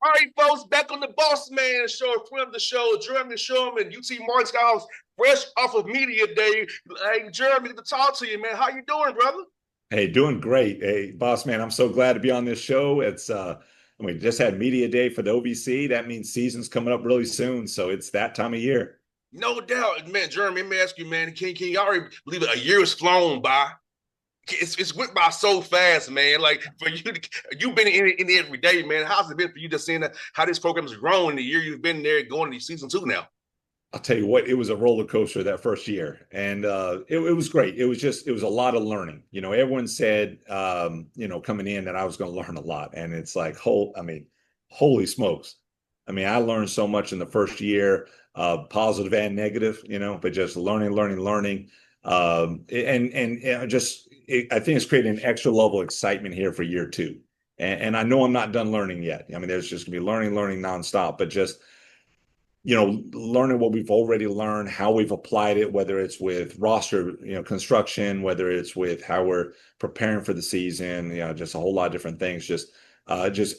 All right, folks, back on the Bossman show, friend of the show, Jeremy Shulman, UT Martin Skyhawks, fresh off of media day. Hey, Jeremy, good to talk to you, man. How you doing, brother? Hey, doing great. Hey, boss man, I'm so glad to be on this show. We just had media day for the OVC. That means season's coming up really soon, so it's that time of year. No doubt, man. Jeremy, let me ask you, man. Can you already believe it? A year has flown by. It's went by so fast, man. Like for you, you've been in it every day, man. How's it been for you just seeing how this program has grown in the year you've been there, going to season two now? I'll tell you what, it was a roller coaster that first year, and it was great. It was a lot of learning. Everyone said, coming in that I was going to learn a lot, and it's like, holy smokes! I mean, I learned so much in the first year, positive and negative, but just learning. I think it's creating an extra level of excitement here for year two. And I know I'm not done learning yet. I mean, there's just gonna be learning nonstop, but just learning what we've already learned, how we've applied it, whether it's with roster, construction, whether it's with how we're preparing for the season, just a whole lot of different things. Just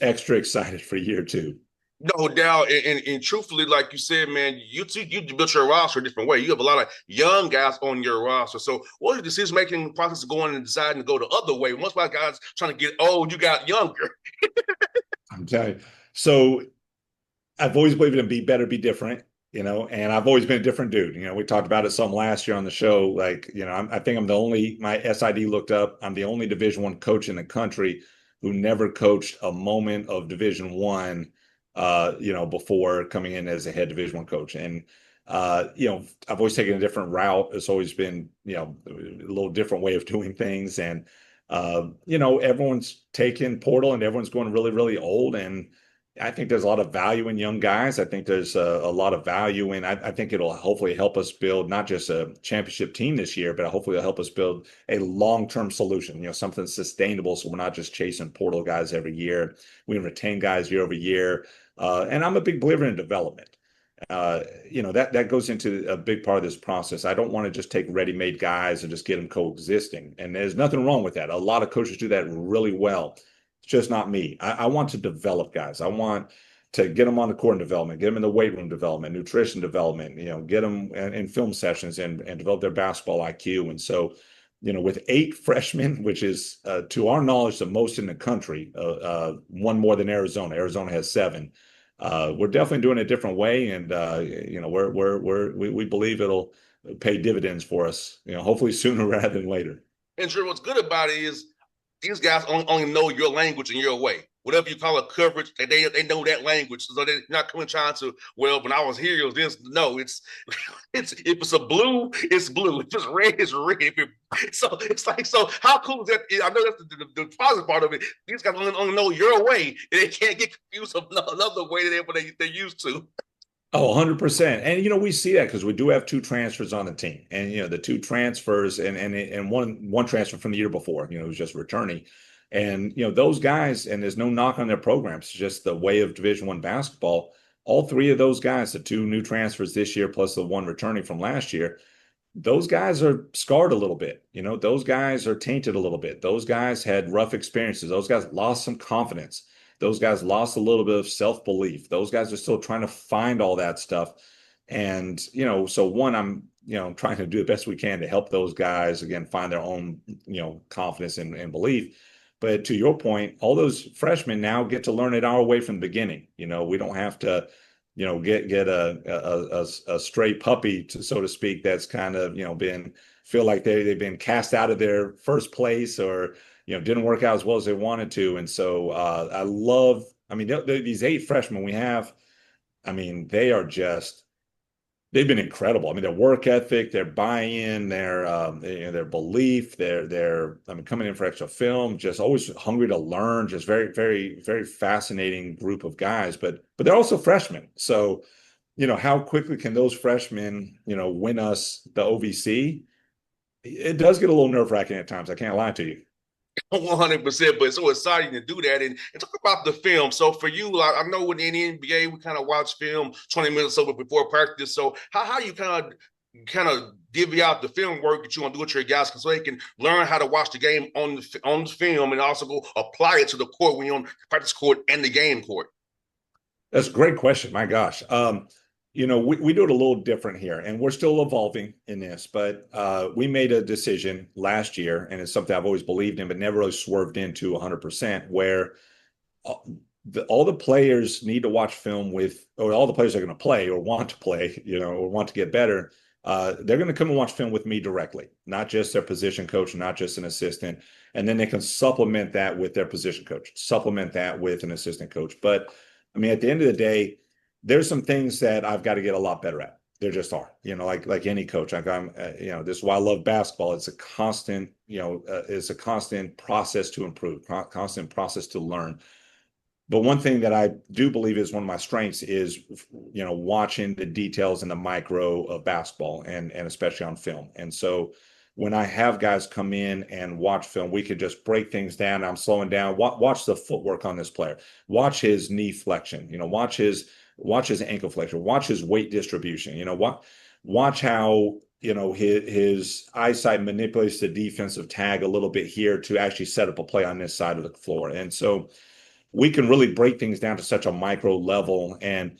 extra excited for year two. No doubt, and truthfully, like you said, man, you built your roster a different way. You have a lot of young guys on your roster. So, what is the decision making process going and deciding to go the other way? Most of our guys trying to get old, you got younger. I'm telling you. So I've always believed in be better, be different, and I've always been a different dude. We talked about it some last year on the show. Like, I think I'm the only, my SID looked up, I'm the only Division I coach in the country who never coached a moment of Division I, before coming in as a head Division I coach. And, I've always taken a different route. It's always been, a little different way of doing things. And, everyone's taking portal and everyone's going really, really old. And I think there's a lot of value in young guys. I think there's a lot of value in. I think it'll hopefully help us build not just a championship team this year, but hopefully it'll help us build a long-term solution. Something sustainable, so we're not just chasing portal guys every year. We retain guys year over year, and I'm a big believer in development. That goes into a big part of this process. I don't want to just take ready-made guys and just get them coexisting, and there's nothing wrong with that. A lot of coaches do that really well. It's just not me. I want to develop guys. I want to get them on the court development, get them in the weight room development, nutrition development, get them in film sessions and develop their basketball IQ. And so, with 8 freshmen, which is, to our knowledge, the most in the country, one more than Arizona. Arizona has 7. We're definitely doing it a different way. And, we believe it'll pay dividends for us, hopefully sooner rather than later. And sure, what's good about it is these guys only know your language and your way. Whatever you call it, coverage, they know that language. So they're not coming trying to, well, when I was here, it was this. No, it's if it's a blue, it's blue. If it's red, it's red. So it's like, so how cool is that? I know that's the positive part of it. These guys only know your way, and they can't get confused with another way that they're used to. Oh, 100%. And we see that because we do have 2 transfers on the team. And the 2 transfers and one transfer from the year before, who's just returning. And those guys, and there's no knock on their programs, it's just the way of Division I basketball. All 3 of those guys, the 2 new transfers this year plus the 1 returning from last year, those guys are scarred a little bit. Those guys are tainted a little bit. Those guys had rough experiences. Those guys lost some confidence. Those guys lost a little bit of self-belief. Those guys are still trying to find all that stuff. And, so one, I'm, trying to do the best we can to help those guys, again, find their own, confidence and belief. But to your point, all those freshmen now get to learn it our way from the beginning. We don't have to, get a stray puppy, so to speak, that's kind of, feel like they've been cast out of their first place or, didn't work out as well as they wanted to. And so these 8 freshmen we have, they are just, they've been incredible. Their work ethic, their buy-in, their belief, coming in for extra film, just always hungry to learn, just very, very, very fascinating group of guys. But they're also freshmen. So, how quickly can those freshmen, win us the OVC? It does get a little nerve-wracking at times. I can't lie to you. 100%, but it's so exciting to do that. And talk about the film. So for you, I know in the NBA, we kind of watch film 20 minutes over before practice. So how you kind of divvy out the film work that you want to do with your guys so they can learn how to watch the game on the film and also go apply it to the court when you're on the practice court and the game court? That's a great question. My gosh. We do it a little different here, and we're still evolving in this, but we made a decision last year, and it's something I've always believed in, but never really swerved into 100%, where uh, all the players need to watch film with, or all the players are going to play or want to play, or want to get better. They're going to come and watch film with me directly, not just their position coach, not just an assistant. And then they can supplement that with their position coach, supplement that with an assistant coach. But I mean, at the end of the day, there's some things that I've got to get a lot better at. There just are, like any coach. This is why I love basketball. It's a constant, it's a constant process to improve, constant process to learn. But one thing that I do believe is one of my strengths is, watching the details and the micro of basketball and especially on film. And so when I have guys come in and watch film, we could just break things down. I'm slowing down. Watch the footwork on this player. Watch his knee flexion. Watch his ankle flexion. Watch his weight distribution. Watch how his eyesight manipulates the defensive tag a little bit here to actually set up a play on this side of the floor. And so we can really break things down to such a micro level. And,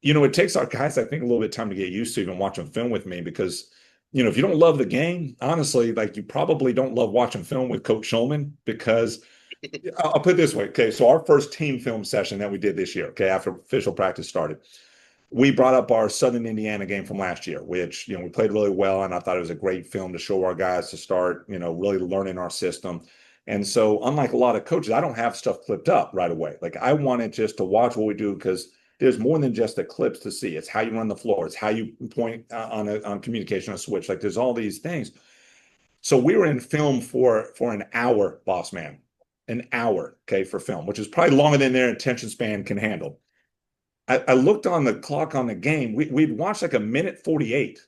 it takes our guys, I think, a little bit of time to get used to even watching film with me because, if you don't love the game, honestly, like you probably don't love watching film with Coach Shulman because I'll put it this way. Okay. So our first team film session that we did this year, okay, after official practice started, we brought up our Southern Indiana game from last year, which, we played really well. And I thought it was a great film to show our guys to start, really learning our system. And so, unlike a lot of coaches, I don't have stuff clipped up right away. Like I wanted just to watch what we do because there's more than just the clips to see. It's how you run the floor. It's how you point on communication on a switch. Like there's all these things. So we were in film for an hour, Bossman, an hour, okay, for film, which is probably longer than their attention span can handle. I looked on the clock on the game. We'd watched like a minute 48.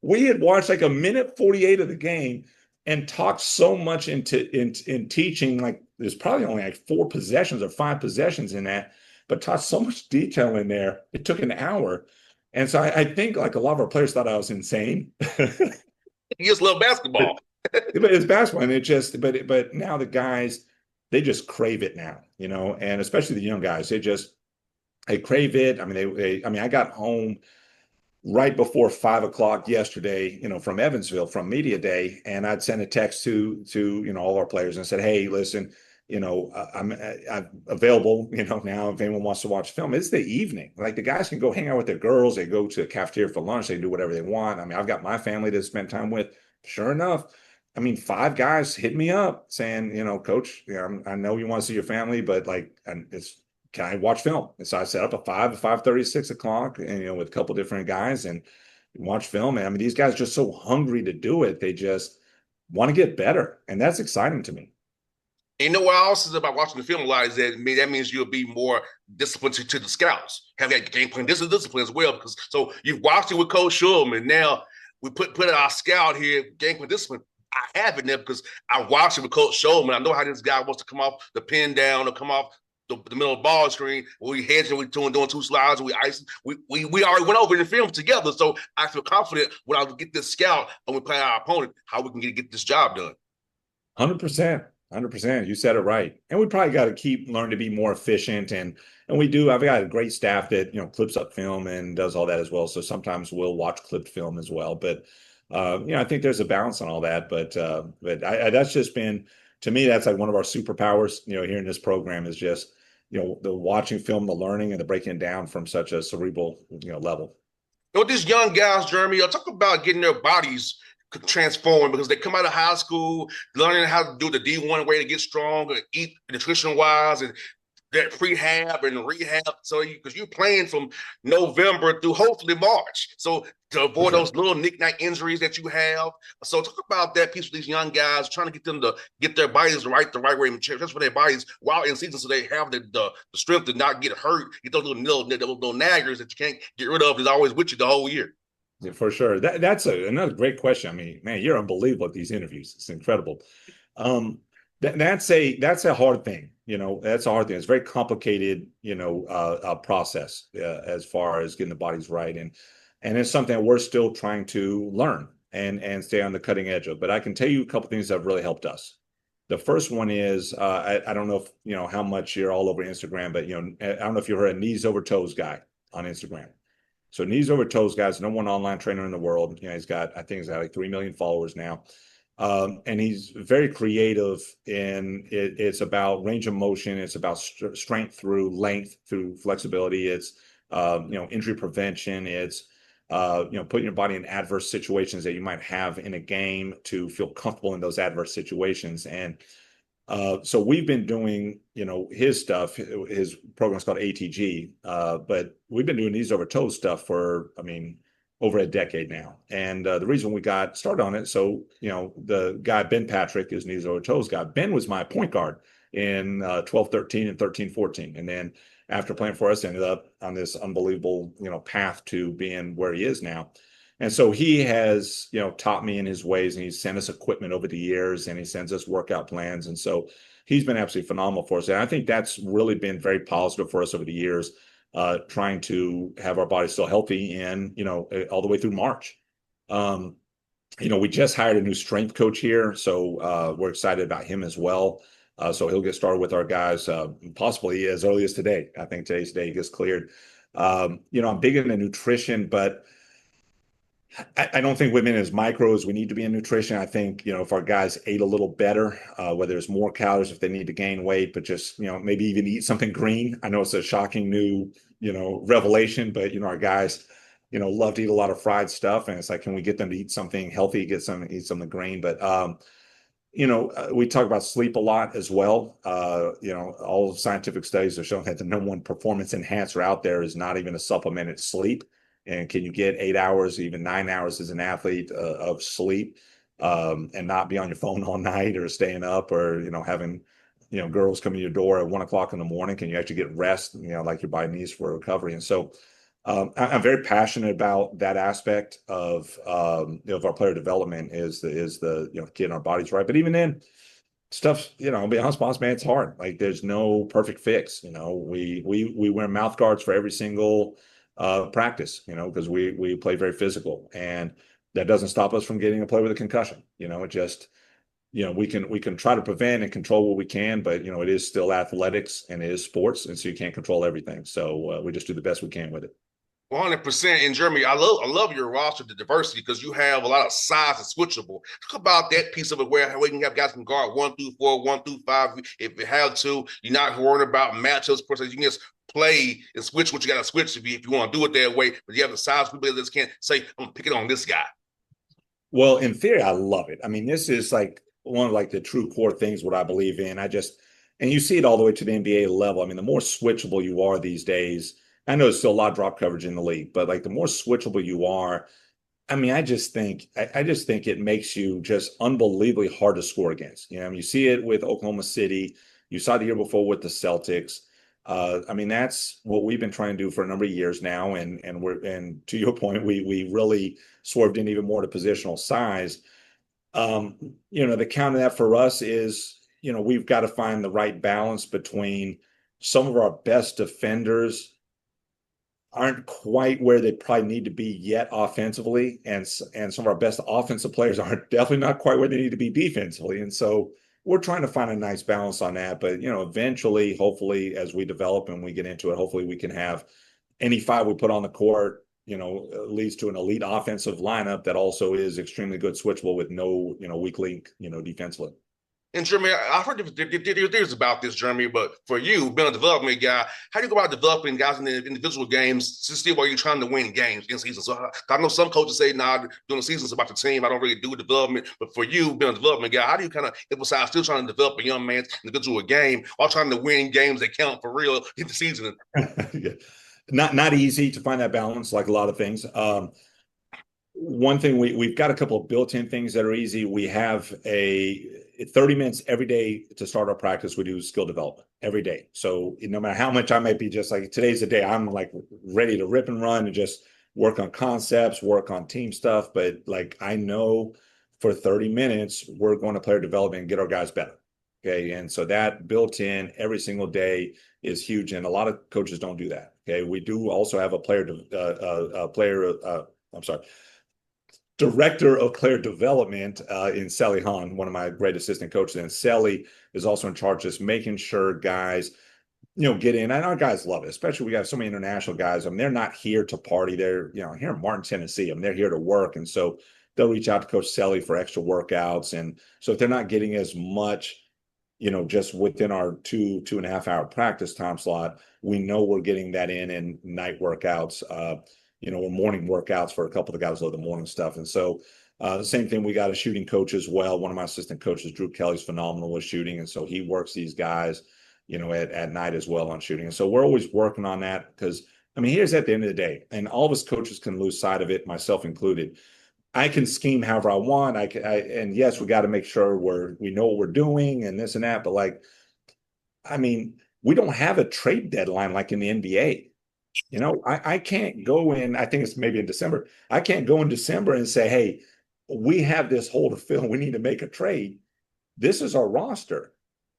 We had watched like a minute 48 of the game and talked so much in teaching. Like there's probably only like 4 possessions or 5 possessions in that, but taught so much detail in there. It took an hour. And so I think like a lot of our players thought I was insane. You just love basketball. But it's basketball, and but now the guys, they just crave it now, and especially the young guys, they crave it. I mean, I got home right before 5 o'clock yesterday, from Evansville from media day, and I'd sent a text to all our players and said, hey, listen, I'm available, now if anyone wants to watch film. It's the evening. Like the guys can go hang out with their girls, they go to the cafeteria for lunch, they do whatever they want. I mean, I've got my family to spend time with. Sure enough, I mean, 5 guys hit me up saying, coach, I know you want to see your family, but like, and can I watch film? And so I set up a 5:30, 6 o'clock, and with a couple different guys and watch film. And I mean, these guys are just so hungry to do it. They just want to get better. And that's exciting to me. And what else is about watching the film a lot is that that means you'll be more disciplined to the scouts. Have that game plan discipline as well. Because so you've watched it with Coach Shulman. Now we put our scout here, game plan discipline. I have it there because I watched it with Coach Shulman. I know how this guy wants to come off the pin down or come off the middle of the ball screen. We hedging, we doing 2 slides, we icing. We already went over the film together. So I feel confident when I get this scout and we play our opponent, how we can get this job done. 100%. 100%. You said it right. And we probably got to learn to be more efficient. And we do. I've got a great staff that, clips up film and does all that as well. So sometimes we'll watch clipped film as well. But, I think there's a balance on all that. But that's just been, to me, that's like one of our superpowers, here in this program is just, the watching film, the learning and the breaking it down from such a cerebral, level. With these young guys, Jeremy, I'll talk about getting their bodies transformed because they come out of high school learning how to do the D1 way to get strong, eat nutrition wise, and that prehab and rehab. So because you're playing from November through hopefully March, so to avoid those little knick-knack injuries that you have. So talk about that piece with these young guys, trying to get them to get their bodies right the right way, and transfer their bodies while in season, so they have the strength to not get hurt, get those little naggers that you can't get rid of is always with you the whole year. Yeah, for sure. That's another great question. I mean, man, you're unbelievable at these interviews. It's incredible. That's a hard thing. That's a hard thing. It's a very complicated, process as far as getting the bodies right, and it's something that we're still trying to learn and stay on the cutting edge of. But I can tell you a couple things that have really helped us. The first one is I don't know if you know how much you're all over Instagram, but you know I don't know if you heard of knees over toes guy on Instagram. So knees over toes guy is the number one online trainer in the world. You know, I think he's got like 3 million followers now. And he's very creative in it's about range of motion. It's about strength through length, through flexibility. It's, you know, injury prevention. It's, you know, putting your body in adverse situations that you might have in a game to feel comfortable in those adverse situations. And so we've been doing, you know, his stuff. His program's called ATG, but we've been doing knees over toes stuff for, I mean, over a decade now. And the reason we got started on it, so you know, the guy Ben Patrick is knees over toes guy. Ben was my point guard in 12-13 and 13-14, and then after playing for us, ended up on this unbelievable, you know, path to being where he is now. And so he has, you know, taught me in his ways, and he's sent us equipment over the years, and he sends us workout plans. And so he's been absolutely phenomenal for us. And I think that's really been very positive for us over the years, trying to have our body still healthy and, you know, all the way through March. You know, we just hired a new strength coach here, so we're excited about him as well. So he'll get started with our guys possibly as early as today. I think today's day he gets cleared. You know, I'm big into nutrition, but I don't think women as micro as we need to be in nutrition. I think, you know, if our guys ate a little better, whether it's more calories, if they need to gain weight, but just, you know, maybe even eat something green. I know it's a shocking new, you know, revelation, but, you know, our guys, you know, love to eat a lot of fried stuff. And it's like, can we get them to eat something healthy, eat something green? But, you know, we talk about sleep a lot as well. You know, all scientific studies have shown that the number one performance enhancer out there is not even a supplemented sleep. And can you get 8 hours, even 9 hours as an athlete of sleep, and not be on your phone all night or staying up or, you know, having, you know, girls come to your door at 1 o'clock in the morning? Can you actually get rest, you know, like your body needs for recovery? And so I'm very passionate about that aspect of our player development is the, you know, getting our bodies right. But even then, stuff, you know, I'll be honest, boss man, it's hard. Like there's no perfect fix. You know, we wear mouth guards for every single practice, you know, because we play very physical, and that doesn't stop us from getting a play with a concussion. You know, it just, you know, we can try to prevent and control what we can, but you know, it is still athletics and it is sports, and so you can't control everything. So we just do the best we can with it. 100%. In Germany, I love your roster, the diversity, because you have a lot of size and switchable. Talk about that piece of it where you can have guys from guard 1 through 4, 1 through 5. If you have to, you're not worried about matchups per se. You can just play and switch what you got to switch if you want to do it that way. But you have the size people that can't say, I'm gonna pick it on this guy. Well, in theory, I love it. I mean, this is like one of like the true core things what I believe in. And you see it all the way to the NBA level. I mean, the more switchable you are these days, I know there's still a lot of drop coverage in the league, but like the more switchable you are, I mean, I just think it makes you just unbelievably hard to score against. You know, I mean, you see it with Oklahoma City. You saw the year before with the Celtics. I mean, that's what we've been trying to do for a number of years now, and to your point, we really swerved in even more to positional size. You know, the count of that for us is, you know, we've got to find the right balance between some of our best defenders aren't quite where they probably need to be yet offensively, and some of our best offensive players are definitely not quite where they need to be defensively. And so we're trying to find a nice balance on that. But you know, eventually, hopefully, as we develop and we get into it, hopefully we can have any five we put on the court, you know, leads to an elite offensive lineup that also is extremely good switchable with no, you know, weak link, you know, defensively. And Jeremy, I've heard there's about this, Jeremy, but for you, being a development guy, how do you go about developing guys in the individual games to see while you're trying to win games in season? So I know some coaches say, nah, during the season it's about the team. I don't really do development. But for you, being a development guy, how do you kind of emphasize still trying to develop a young man's individual game while trying to win games that count for real in the season? Yeah. Not easy to find that balance, like a lot of things. One thing we've got a couple of built-in things that are easy. We have a 30 minutes every day to start our practice. We do skill development every day. So no matter how much I might be just like today's the day I'm like ready to rip and run and just work on concepts, work on team stuff. But like I know for 30 minutes, we're going to player development and get our guys better. Okay. And so that built in every single day is huge. And a lot of coaches don't do that. Okay. We do also have a I'm sorry, director of player development in Sally Hahn, one of my great assistant coaches. And Sally is also in charge of just making sure guys, get in. And our guys love it, especially we got so many international guys. I mean, they're not here to party. They're, here in Martin, Tennessee. I mean, they're here to work. And so they'll reach out to Coach Sally for extra workouts. And so if they're not getting as much, just within our 2.5 hour practice time slot, we know we're getting that in night workouts, or morning workouts for a couple of the guys who love the morning stuff. And so the same thing, we got a shooting coach as well. One of my assistant coaches, Drew Kelly's phenomenal with shooting. And so he works these guys, at night as well on shooting. And so we're always working on that because, here's at the end of the day, and all of us coaches can lose sight of it, myself included. I can scheme however I want. And yes, we got to make sure we know what we're doing and this and that. But we don't have a trade deadline like in the NBA. I can't go in. I think it's maybe in December. I can't go in December and say, "Hey, we have this hole to fill. We need to make a trade." This is our roster,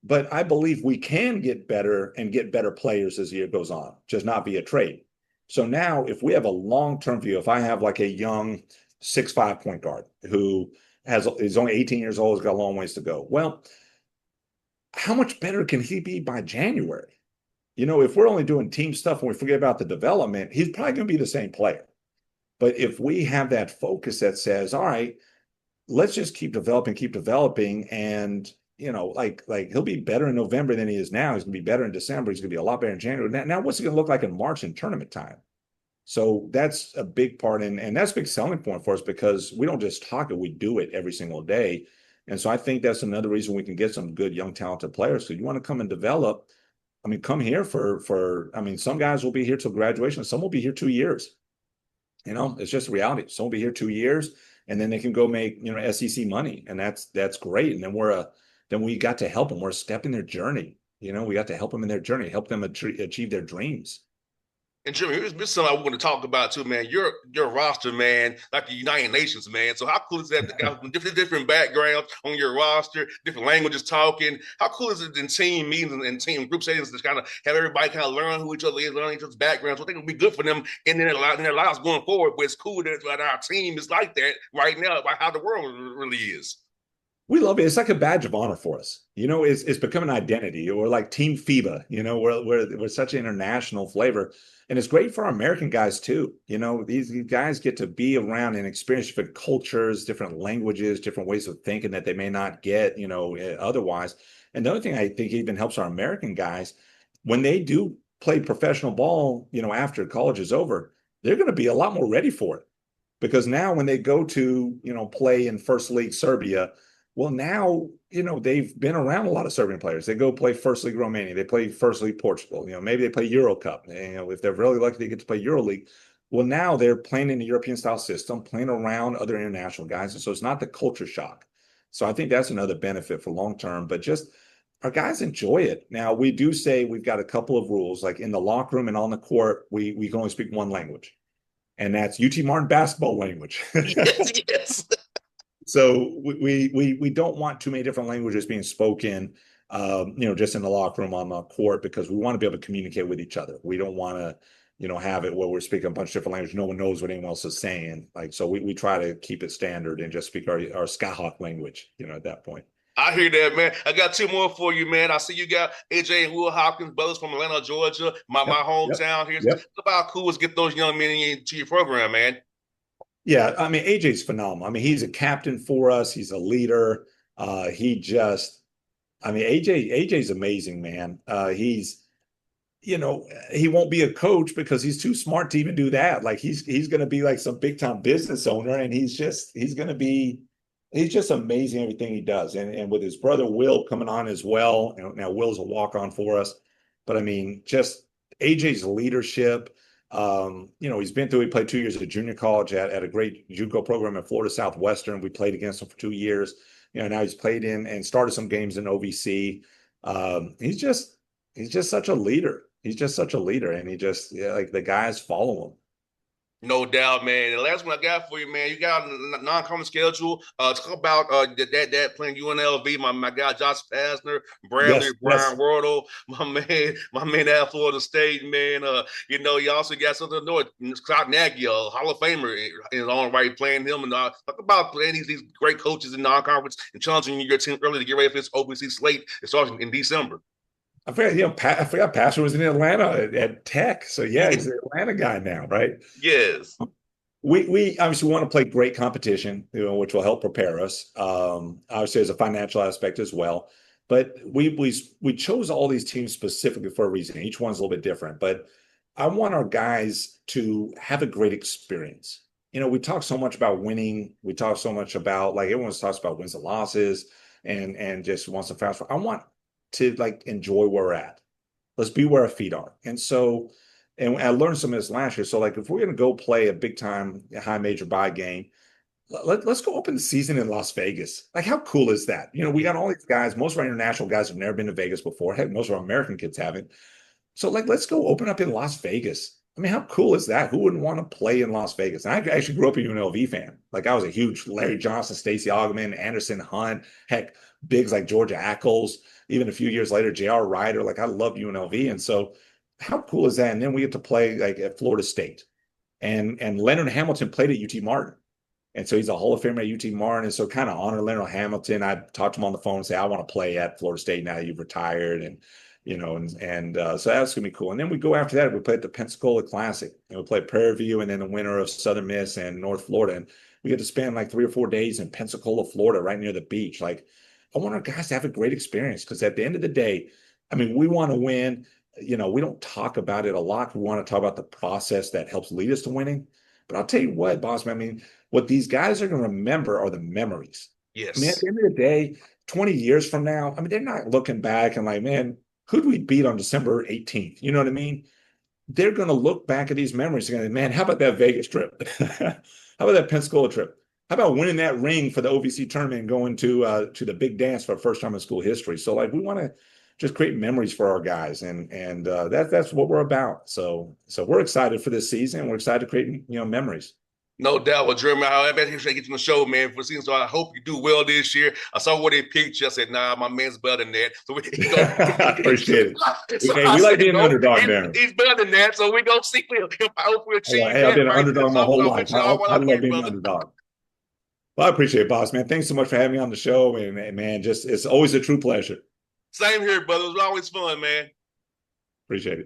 but I believe we can get better and get better players as the year goes on, just not via trade. So now, if we have a long-term view, if I have like a young 6'5" point guard who is only 18 years old, has got a long ways to go. Well, how much better can he be by January? If we're only doing team stuff and we forget about the development, he's probably going to be the same player. But if we have that focus that says, all right, let's just keep developing, and he'll be better in November than he is now. He's going to be better in December. He's going to be a lot better in January. Now what's he going to look like in March in tournament time? So that's a big part, and that's a big selling point for us because we don't just talk it, we do it every single day. And so I think that's another reason we can get some good, young, talented players. So you want to come and develop, come here for some guys will be here till graduation. Some will be here 2 years. It's just a reality. Some will be here 2 years, and then they can go make, SEC money. And that's great. And then we got to help them. We're a step in their journey. We got to help them in their journey, help them achieve their dreams. And Jimmy, here's something I want to talk about too, man. Your roster, man, like the United Nations, man. So how cool is that? The guys from different backgrounds on your roster, different languages talking. How cool is it in team meetings and team group settings to kind of have everybody kind of learn who each other is, learn each other's backgrounds? So I think it'll be good for them in their lives going forward. But it's cool that our team is like that right now, about how the world really is. We love it. It's like a badge of honor for us. It's become an identity. We're like Team FIBA. We're such an international flavor. And it's great for our American guys too. These guys get to be around and experience different cultures, different languages, different ways of thinking that they may not get, otherwise. And the other thing I think even helps our American guys, when they do play professional ball, after college is over, they're going to be a lot more ready for it. Because now when they go to, play in First League Serbia, well, now, they've been around a lot of Serbian players. They go play First League Romania. They play First League Portugal. Maybe they play Euro Cup. If they're really lucky, they get to play Euro League. Well, now they're playing in the European style system, playing around other international guys. And so it's not the culture shock. So I think that's another benefit for long term. But just our guys enjoy it. Now, we do say we've got a couple of rules, like in the locker room and on the court, we can only speak one language. And that's UT Martin basketball language. Yes. So we don't want too many different languages being spoken, just in the locker room on the court, because we want to be able to communicate with each other. We don't want to, have it where we're speaking a bunch of different languages. No one knows what anyone else is saying. So we try to keep it standard and just speak our Skyhawk language, at that point. I hear that, man. I got two more for you, man. I see you got AJ and Will Hopkins, brothers from Atlanta, Georgia, my hometown here. Yep. It's about cool is get those young men into your program, man. Yeah, AJ's phenomenal. He's a captain for us. He's a leader. AJ's amazing, man. He won't be a coach because he's too smart to even do that. Like he's going to be like some big time business owner, and he's just amazing everything he does. And with his brother Will coming on as well. Now Will's a walk on for us, but just AJ's leadership. He played 2 years at junior college at a great JUCO program at Florida Southwestern. We played against him for 2 years. Now he's played in and started some games in OVC. He's just such a leader. He's just such a leader, and like the guys follow him. No doubt, man. The last one I got for you, man, you got a non-conference schedule. Talk about that playing UNLV. My guy Josh Pastner, Bradley, Yes, Brian yes. Wardle, my man at Florida State, man. You also got something north. Scott Nagy, a Hall of Famer in his own right, playing him. And talk about playing these great coaches in non-conference and challenging your team early to get ready for this OPC slate. It starts in December. I forgot, I forgot Pastor was in Atlanta at Tech. So yeah, he's an Atlanta guy now, right? Yes. We obviously want to play great competition, which will help prepare us. Obviously, there's a financial aspect as well. But we chose all these teams specifically for a reason. Each one's a little bit different. But I want our guys to have a great experience. We talk so much about winning. We talk so much about like everyone talks about wins and losses and just wants to fast. I want to like enjoy where we're at. Let's be where our feet are. And I learned some of this last year. So, like, if we're going to go play a big time high major buy game, let's go open the season in Las Vegas. Like, how cool is that? We got all these guys. Most of our international guys have never been to Vegas before. Heck, most of our American kids haven't. So, like, let's go open up in Las Vegas. I mean, how cool is that? Who wouldn't want to play in Las Vegas? And I actually grew up a UNLV fan. Like, I was a huge Larry Johnson, Stacey Augmon, Anderson Hunt, heck, bigs like Georgia Ackles. Even a few years later, J.R. Ryder. Like, I loved UNLV. And so, how cool is that? And then we get to play like at Florida State. And Leonard Hamilton played at UT Martin. And so he's a Hall of Famer at UT Martin. And so kind of honor Leonard Hamilton. I talked to him on the phone and say, I want to play at Florida State now that you've retired. And so that's gonna be cool. And then we go after that, we play at the Pensacola Classic. And we play Prairie View and then the winner of Southern Miss and North Florida. And we get to spend like 3 or 4 days in Pensacola, Florida, right near the beach. Like I want our guys to have a great experience because at the end of the day, I mean, we want to win. We don't talk about it a lot. We want to talk about the process that helps lead us to winning. But I'll tell you what, Bossman, I mean, what these guys are going to remember are the memories. I mean, at Yes. the end of the day, 20 years from now, I mean, they're not looking back and like, man, who'd we beat on December 18th? You know what I mean? They're going to look back at these memories and go, man, how about that Vegas trip? How about that Pensacola trip? How about winning that ring for the OVC tournament and going to the big dance for the first time in school history? So like we want to just create memories for our guys, and that's what we're about. So we're excited for this season. We're excited to create memories. No doubt. Well, Jeremy, I bet you should get you on the show, man, for the season. So I hope you do well this year. I saw where they picked you. I said, nah, my man's better than that. So he go. I appreciate it. So Hey, I we like said, being an no, underdog, man. he's better than that. So we go see if I hope we achieve Hey, I've that been an right there. underdog my So whole I'm life. with y'all while I I'm love here, being an brother. underdog. Well, I appreciate it, boss man. Thanks so much for having me on the show, and man, just it's always a true pleasure. Same here, brother. It was always fun, man. Appreciate it.